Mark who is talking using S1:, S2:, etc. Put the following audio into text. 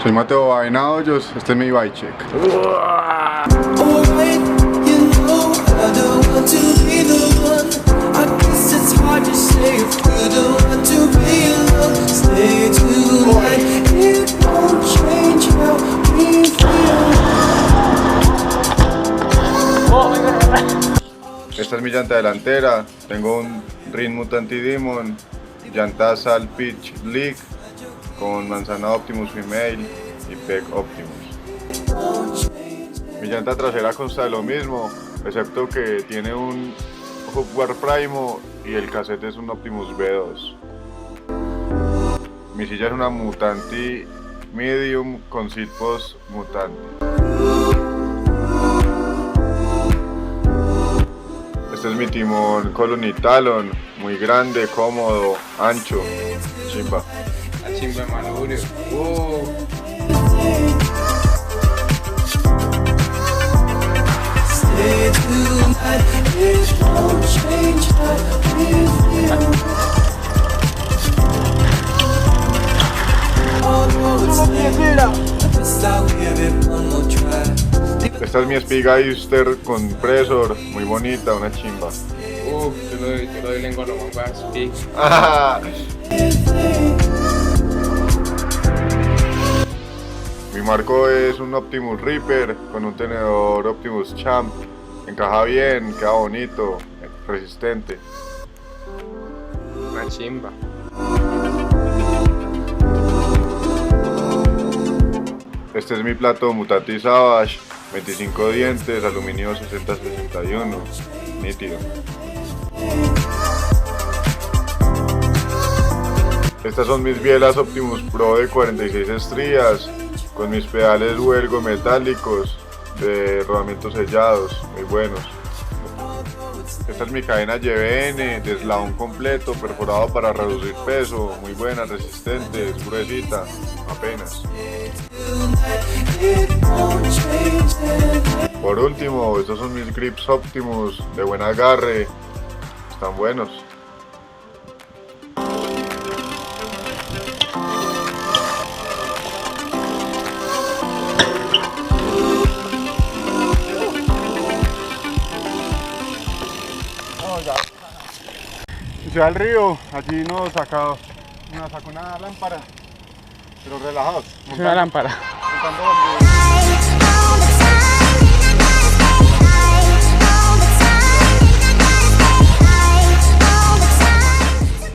S1: Soy Mateo Babenallos, este es mi bike check. Esta es mi llanta delantera, tengo un Ring Mutant Demon, llantas al Pitch League con manzana Optimus Female y Peg Optimus. Mi llanta trasera consta de lo mismo, excepto que tiene un Hubware Primo y el cassette es un Optimus V2. Mi silla es una Mutanti Medium con seat post Mutanti. Este es mi timón Colony Talon, muy grande, cómodo, ancho, chimba.
S2: La chimba de manubrio.
S1: Esta es mi Speedgeister con Pressor, muy bonita, una chimba.
S2: Yo lo doy lengua no más Speak.
S1: Mi marco es un Optimus Reaper con un tenedor Optimus Champ. Encaja bien, queda bonito, resistente.
S2: Una chimba.
S1: Este es mi plato Mutanti Savage, 25 dientes, aluminio 6061, nítido. Estas son mis bielas Optimus Pro de 46 estrías, con mis pedales huelgo metálicos de rodamientos sellados, muy buenos. Esta es mi cadena YBN de eslabón completo, perforado para reducir peso, muy buena, resistente, es gruesita, apenas. Por último, estos son mis grips Optimus de buen agarre, están buenos. Se va al río, allí nos sacó una lámpara, pero relajados.
S2: Una lámpara.
S1: Montando